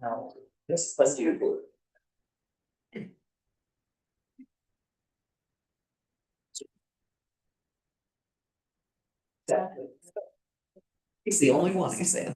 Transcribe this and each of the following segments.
No, let's do it. Exactly. He's the only one, I said.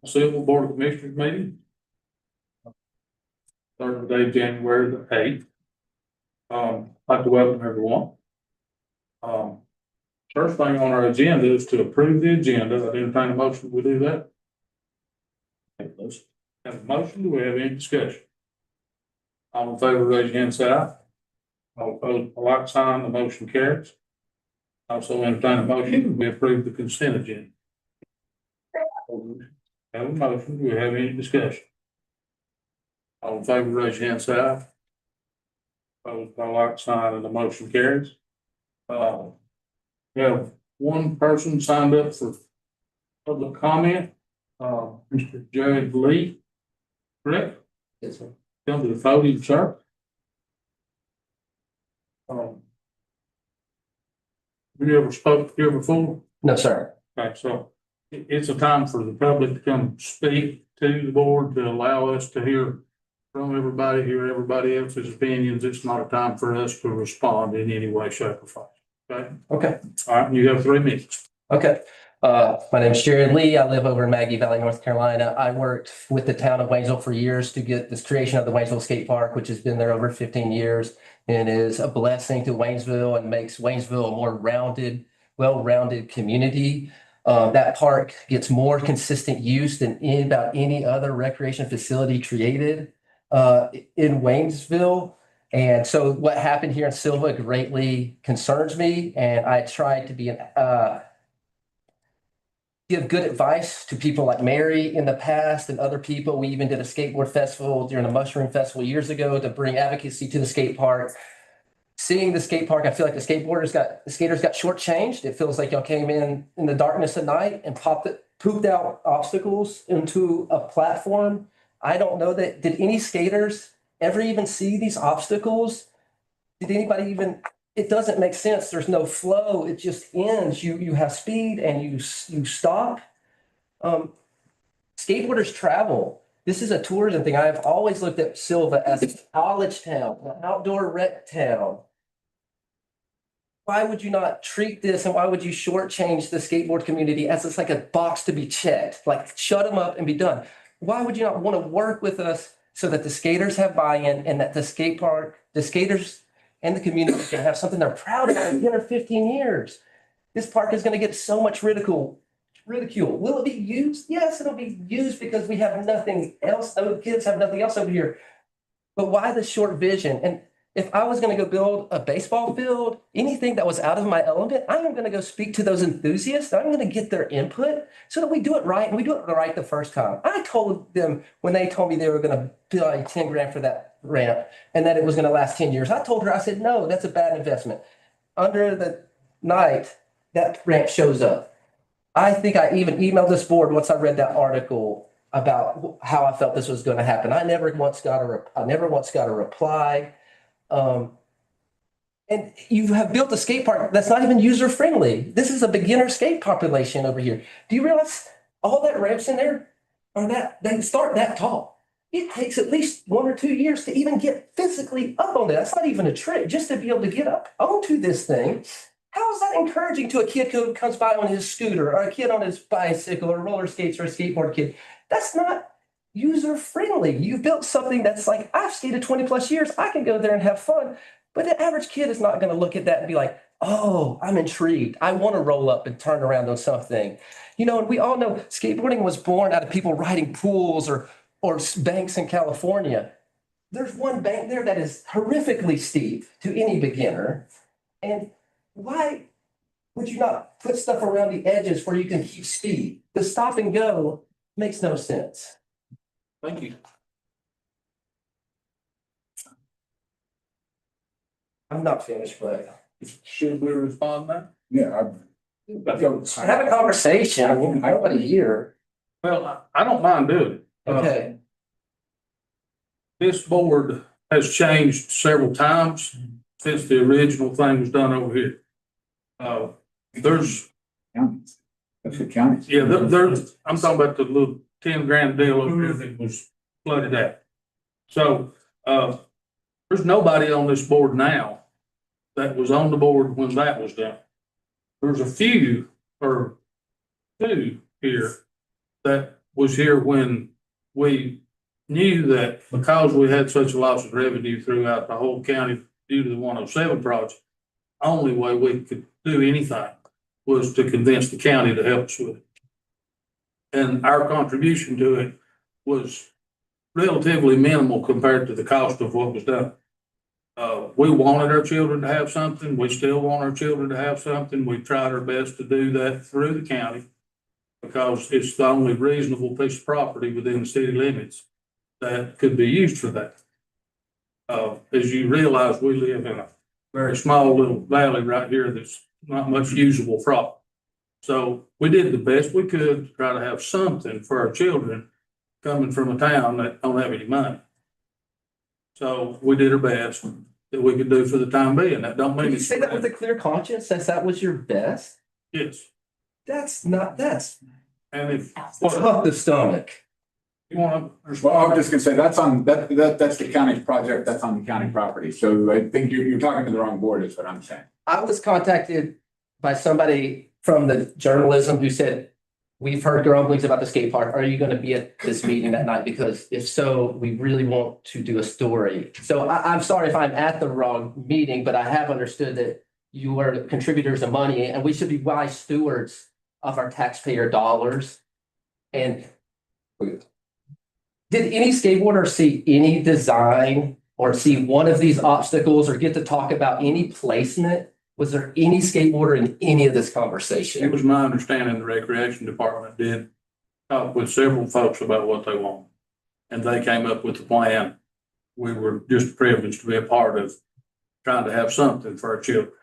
Sylva Board of Commissioners meeting. Thursday, January the eighth. I'd like to welcome everyone. First thing on our agenda is to approve the agenda. I entertain a motion, we do that. Have a motion, do we have any discussion? All in favor, raise your hand, say aye. All opposed, a like sign, the motion carries. Also entertain a motion, we approve the consent agenda. Have a motion, do we have any discussion? All in favor, raise your hand, say aye. Opposed, by like sign, and the motion carries. We have one person signed up for public comment, Mr. Jared Lee. Correct? Yes, sir. Come to the podium, sir. Have you ever spoke here before? No, sir. Okay, so it's a time for the public to come speak to the board to allow us to hear from everybody, hear everybody else's opinions. It's not a time for us to respond in any way, shape, or form. Okay? Okay. All right, you have 3 minutes. Okay. My name is Jared Lee. I live over in Maggie Valley, North Carolina. I worked with the town of Waynesville for years to get this creation of the Waynesville Skate Park, which has been there over 15 years and is a blessing to Waynesville and makes Waynesville a more rounded, well-rounded community. That park gets more consistent use than about any other recreation facility created in Waynesville. And so what happened here in Sylva greatly concerns me, and I tried to be give good advice to people like Mary in the past and other people. We even did a skateboard festival during a mushroom festival years ago to bring advocacy to the skate park. Seeing the skate park, I feel like the skaters got shortchanged. It feels like y'all came in the darkness of night and pooped out obstacles into a platform. I don't know that, did any skaters ever even see these obstacles? Did anybody even, it doesn't make sense. There's no flow. It just ends. You have speed and you stop. Skateboarders travel. This is a tourism thing. I've always looked at Sylva as a college town, an outdoor rec town. Why would you not treat this and why would you shortchange the skateboard community as it's like a box to be checked? Like shut them up and be done. Why would you not want to work with us so that the skaters have buy-in and that the skate park, the skaters and the community can have something they're proud of in 10 or 15 years? This park is going to get so much ridicule. Will it be used? Yes, it'll be used because we have nothing else. Those kids have nothing else over here. But why the short vision? And if I was going to go build a baseball field, anything that was out of my element, I am going to go speak to those enthusiasts. I'm going to get their input so that we do it right and we do it right the first time. I told them when they told me they were going to buy 10 grand for that ramp and that it was going to last 10 years. I told her, I said, no, that's a bad investment. Under the night, that ramp shows up. I think I even emailed this board once I read that article about how I felt this was going to happen. I never once got a reply. And you have built a skate park that's not even user friendly. This is a beginner skate population over here. Do you realize all that ramps in there are that they start that tall? It takes at least 1 or 2 years to even get physically up on that. That's not even a trick, just to be able to get up onto this thing. How is that encouraging to a kid who comes by on his scooter or a kid on his bicycle or roller skates or a skateboard kid? That's not user friendly. You've built something that's like, I've skated 20 plus years. I can go there and have fun. But the average kid is not going to look at that and be like, oh, I'm intrigued. I want to roll up and turn around on something. And we all know skateboarding was born out of people riding pools or banks in California. There's one bank there that is horrifically steep to any beginner. And why would you not put stuff around the edges where you can keep speed? The stop and go Makes no sense. Thank you. I'm not finished, but Should we respond now? Yeah, have a conversation. I mean, nobody here. Well, I don't mind doing it. Okay. This board has changed several times since the original thing was done over here. There's, counties. That's the counties. yeah, there's, I'm talking about the little 10 grand deal over here that was flooded out. So, there's nobody on this board now that was on the board when that was done. There's a few or two here that was here when we knew that because we had such a loss of revenue throughout the whole county due to the 107 project, only way we could do anything was to convince the county to help us with it. And our contribution to it was relatively minimal compared to the cost of what was done. We wanted our children to have something. We still want our children to have something. We tried our best to do that through the county because it's the only reasonable piece of property within the city limits that could be used for that. As you realize, we live in a very small little valley right here that's not much usable property. So we did the best we could to try to have something for our children coming from a town that don't have any money. So we did our best that we could do for the time being. That don't mean Can you it's. say that with a clear conscience, since that was your best? Yes, That's and if tough to stomach. you want to. Well, I was just gonna say, that's the county's project, that's on the county property, so I think you're talking to the wrong board, is what I'm saying. I was contacted by somebody from the journalism who said, we've heard grumblings about the skate park. Are you going to be at this meeting that night? Because if so, we really want to do a story. So I'm sorry if I'm at the wrong meeting, but I have understood that you are contributors of money and we should be wise stewards of our taxpayer dollars. And did any skateboarder see any design or see one of these obstacles or get to talk about any placement? Was there any skateboarder in any of this It conversation? was my understanding the recreation department did talk with several folks about what they want. And they came up with the plan. We were just privileged to be a part of trying to have something for our children.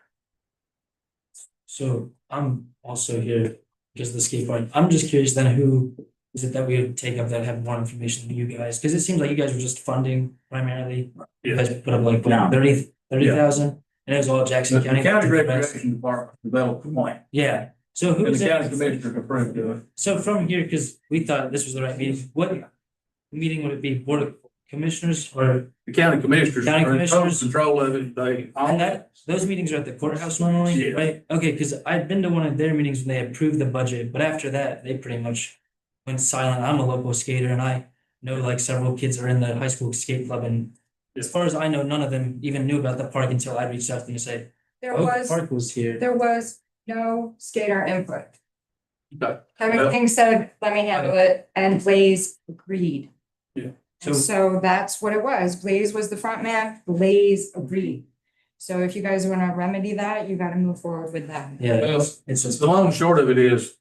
So I'm also here because of the skate park. I'm just curious then, who is it that we would take up that have more information than you guys? Because it seems like you guys were just funding primarily. You guys put up like Yeah. 30,000, and it was all Jackson County. Department developed the plan. Yeah. So who is it? commissioners approved of it. So from here, because we thought this was the right meeting, what meeting would it be? Board of Commissioners or? The county commissioners County are in total commissioners? control of it. They. And that, those meetings are at the courthouse normally, Yeah. right? Okay, because I've been to one of their meetings when they approved the budget, but after that, they pretty much went silent. I'm a local skater and I know like several kids are in the high school skate club, and as far as I know, none of them even knew about the park until I reached out to them and said, There oh, the was, park was here. there was no skater input. Okay. Everything said, let me handle it, and Blaze agreed. Yeah. So, And so that's what it was. Blaze was the front man, Blaze agreed. So if you guys wanna remedy that, you gotta move forward with that. yeah, Well, it's just, the long and short of it is,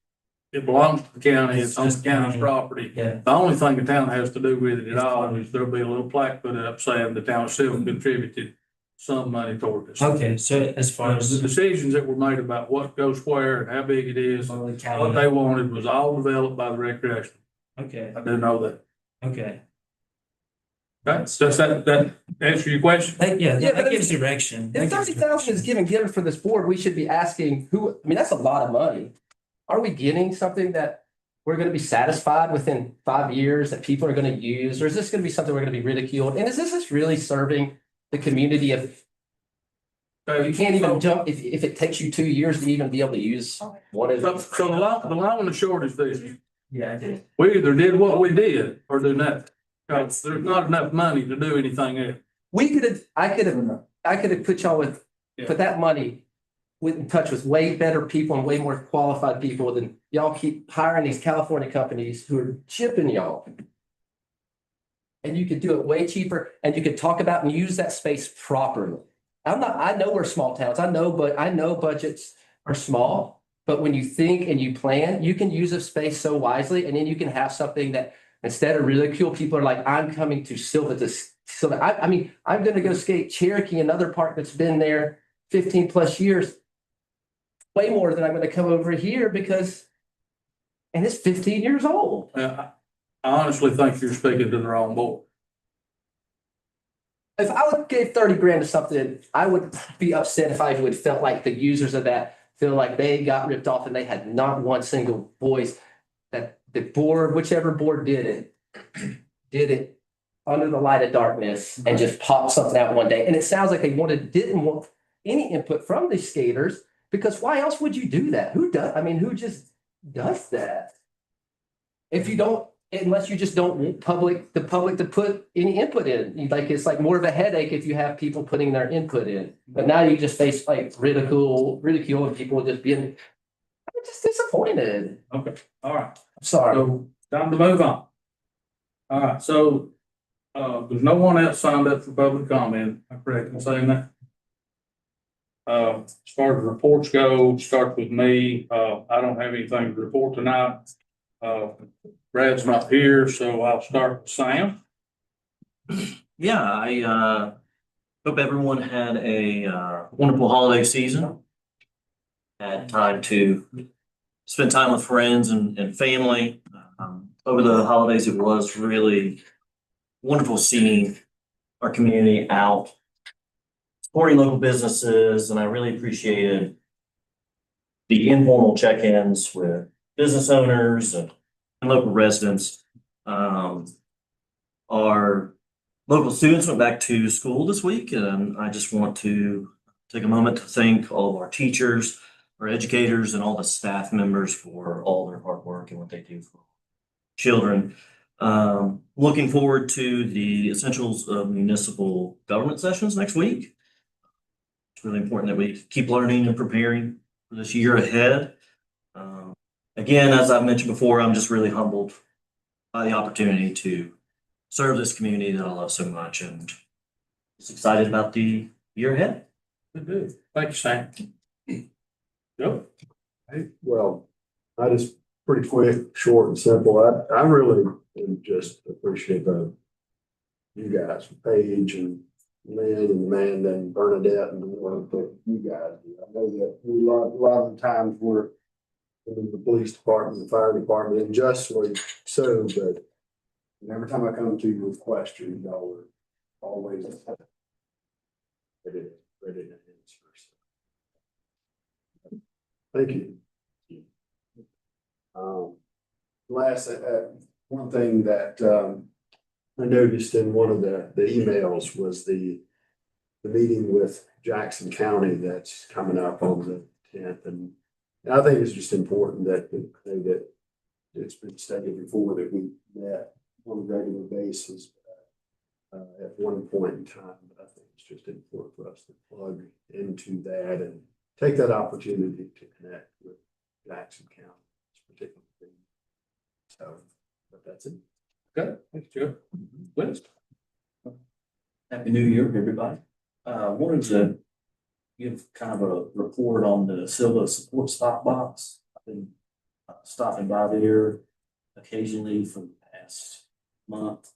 it belongs to the county, It's it's on the just county's county. property. yeah, The only thing the town has to do with it at all is there'll be a little plaque put up saying the town of Sylva contributed some money toward this. okay, so as far The as. decisions that were made about what goes where and how big it is, Well, the what county, they wanted was all developed by the recreation. okay, I do know that. okay. Does that answer your question? Yeah, Yeah, that but gives direction. If That gives 30,000 is given for this board, we should be asking who, I mean, that's a lot of money. Are we getting something that we're gonna be satisfied within 5 years that people are gonna use? Or is this gonna be something we're gonna be ridiculed? And is this really serving the community if you can't even jump, if it takes you 2 years to even be able to use one of So, them? so the long and the short is this, Yeah, I did. we either did what we did or do nothing. 'Cause there's not enough money to do anything else. I could have put y'all with, put that money in touch with way better people and way more qualified people than y'all keep hiring these California companies who are chipping y'all. And you could do it way cheaper and you could talk about and use that space properly. I know we're small towns. I know, but I know budgets are small. But when you think and you plan, you can use a space so wisely, and then you can have something that instead of ridicule, people are like, I'm coming to Sylva to, Sylva. I mean, I'm gonna go skate Cherokee, another park that's been there 15 plus years. Way more than I'm gonna come over here because, and it's 15 years old. I honestly think you're speaking to the wrong board. If I would give 30 grand to something, I would be upset if I would felt like the users of that feel like they got ripped off and they had not one single voice that the board, whichever board did it under the light of darkness and just popped something out one day. And it sounds like they didn't want any input from the skaters, because why else would you do that? Who does, I mean, who just does that? If you don't, unless you just don't want the public to put any input in, like, it's like more of a headache if you have people putting their input in. But now you just face like ridicule and people just being, I'm just disappointed. Okay, all right. I'm sorry. So time to move on. All right, so there's no one else signed up for public comment. Am I correct in saying that? As far as reports go, start with me. I don't have anything to report tonight. Brad's not here, so I'll start with Sam. Yeah, I hope everyone had a wonderful holiday season. Had time to spend time with friends and family. Over the holidays, it was really wonderful seeing our community out, supporting local businesses, and I really appreciated the informal check-ins with business owners and local residents. Our local students went back to school this week, and I just want to take a moment to thank all of our teachers, our educators, and all the staff members for all their hard work and what they do for children. Looking forward to the essentials of municipal government sessions next week. It's really important that we keep learning and preparing for this year ahead. Again, as I've mentioned before, I'm just really humbled by the opportunity to serve this community that I love so much, and just excited about the year ahead. Good. Thank you, Sam. Joe? Well, I just pretty quick, short and simple. I really just appreciate you guys, Paige and Lynn and Amanda and Bernadette and the work that you guys do. I know that a lot of the times we're in the police department, the fire department, and justly so, but every time I come to you with questions, y'all are always ready to answer. Thank you. Last, one thing that I noticed in one of the emails was the meeting with Jackson County that's coming up on the 10th, and I think it's just important that it's been stated before that we met on a regular basis at one point in time. But I think it's just important for us to plug into that and take that opportunity to connect with Jackson County, this particular thing. So, but that's it. Good. Thanks, Joe. Liz? Happy New Year, everybody. Wanted to give kind of a report on the Sylva support stop box. I've been stopping by there occasionally for the past month.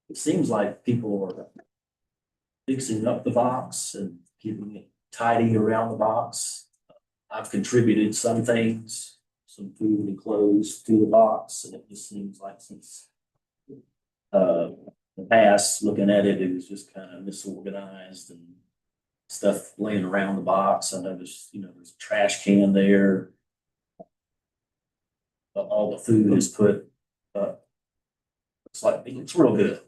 It seems like people are fixing up the box and keeping it tidy around the box. I've contributed some things, some food and clothes to the box, and it just seems like since the past, looking at it, it was just kind of disorganized and stuff laying around the box. I know there's a trash can there. But all the food is put up. It's real good.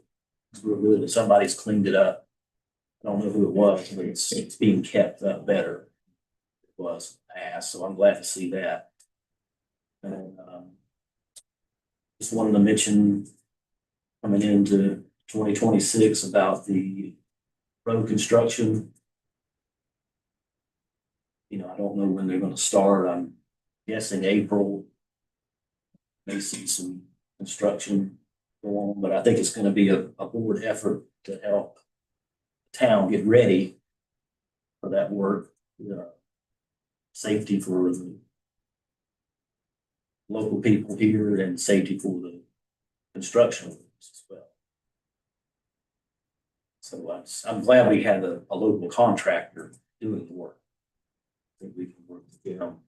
It's real good that somebody's cleaned it up. I don't know who it was, but it's being kept up better than it was in the past. So I'm glad to see that. And just wanted to mention coming into 2026 about the road construction. I don't know when they're going to start. I'm guessing April. May see some construction go on, but I think it's going to be a board effort to help the town get ready for that work. safety for the local people here and safety for the construction workers as well. So I'm glad we had a local contractor doing the work. I think we can work with them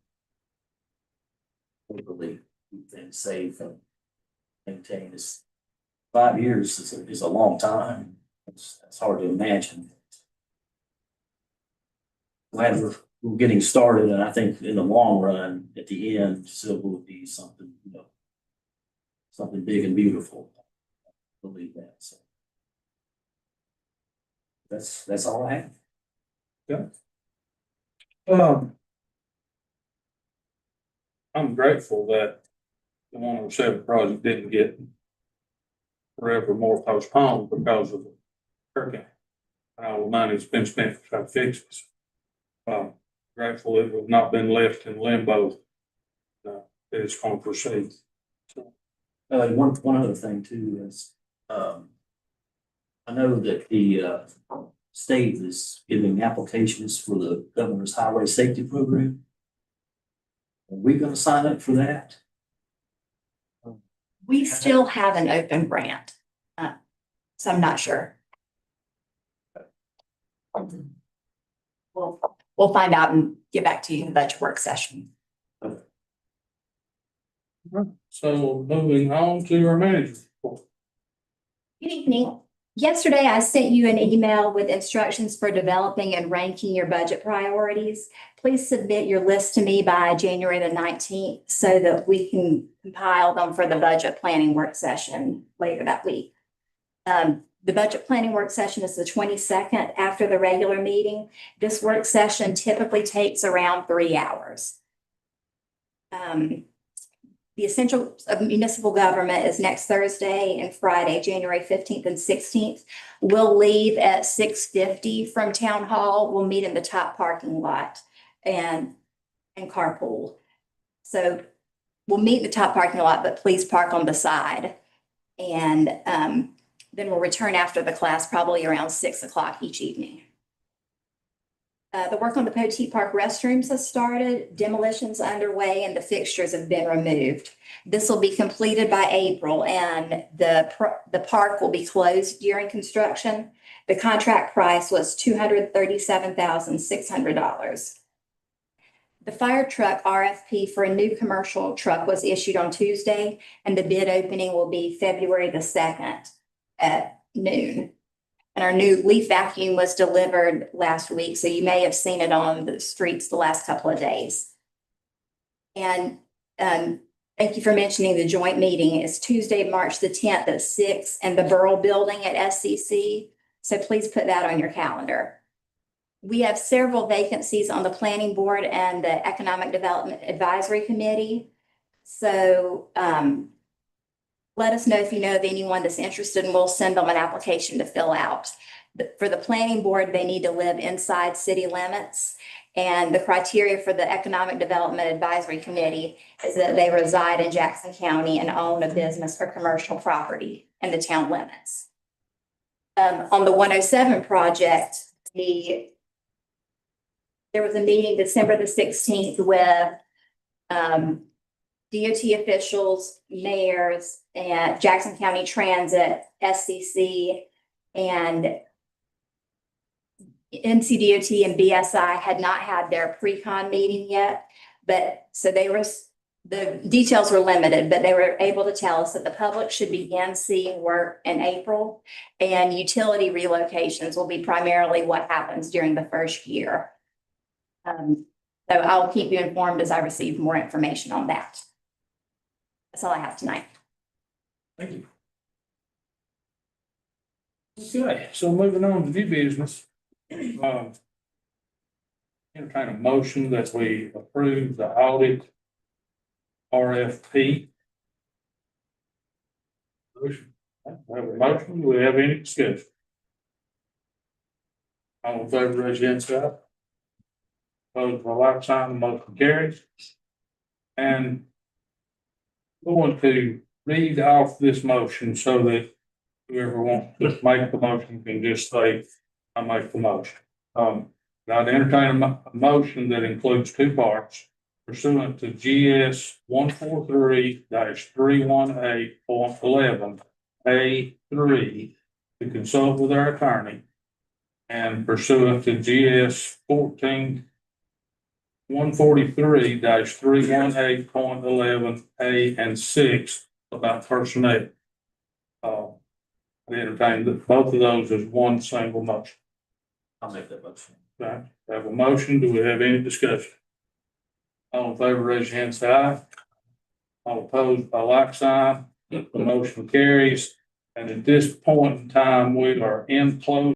locally and safe and maintain this. 5 years is a long time. It's hard to imagine. Glad we're getting started, and I think in the long run, at the end, Sylva would be something, you know, something big and beautiful. I believe that, so. That's all I have. I'm grateful that the 107 project didn't get forever more postponed because of the hurricane. All the money's been spent to try to fix this. Grateful it has not been left in limbo. It's going to proceed. One other thing too is, I know that the state is giving applications for the governor's highway safety program. Are we gonna sign up for that? We still have an open grant, so I'm not sure. We'll find out and get back to you in the budget work session. So moving on to our manager report. Good evening. Yesterday, I sent you an email with instructions for developing and ranking your budget priorities. Please submit your list to me by January the 19th so that we can compile them for the budget planning work session later that week. The budget planning work session is the 22nd after the regular meeting. This work session typically takes around 3 hours. The Essentials of Municipal Government is next Thursday and Friday, January 15th and 16th. We'll leave at 6:50 from Town Hall. We'll meet in the top parking lot and carpool. So we'll meet in the top parking lot, but please park on the side. And then we'll return after the class, probably around 6 o'clock each evening. The work on the Poteet Park restrooms has started, demolition's underway, and the fixtures have been removed. This will be completed by April, and the park will be closed during construction. The contract price was $237,600. The fire truck RFP for a new commercial truck was issued on Tuesday, and the bid opening will be February the 2nd at noon. And our new leaf vacuum was delivered last week, so you may have seen it on the streets the last couple of days. And thank you for mentioning the joint meeting. It's Tuesday, March the 10th at 6 in the Burrell Building at SCC. So please put that on your calendar. We have several vacancies on the Planning Board and the Economic Development Advisory Committee. So let us know if you know of anyone that's interested, and we'll send them an application to fill out. For the Planning Board, they need to live inside city limits. And the criteria for the Economic Development Advisory Committee is that they reside in Jackson County and own a business or commercial property in the town limits. On the 107 project, there was a meeting December the 16th with DOT officials, mayors, and Jackson County Transit, SCC, and NCDOT and BSI had not had their pre-con meeting yet, but so the details were limited, but they were able to tell us that the public should begin seeing work in April, and utility relocations will be primarily what happens during the first year. So I'll keep you informed as I receive more information on that. That's all I have tonight. Thank you. Okay, so moving on to new business. Entertain a motion that we approve the audit RFP. Motion. We have a motion. Do we have any discussion? All in favor, raise your hand, side. Opposed, by like sign, the motion carries. And going to read off this motion so that whoever wants to make the motion can just say, I make the motion. I'd entertain a motion that includes two parts pursuant to GS 143-318.11A3 to consult with our attorney, and pursuant to GS 143-318.11A and 6 about personnel. I entertain both of those as one single motion. I'll make that motion. Right, have a motion. Do we have any discussion? All in favor, raise your hand, say aye. All opposed, by like sign. The motion carries. And at this point in time, we are in closed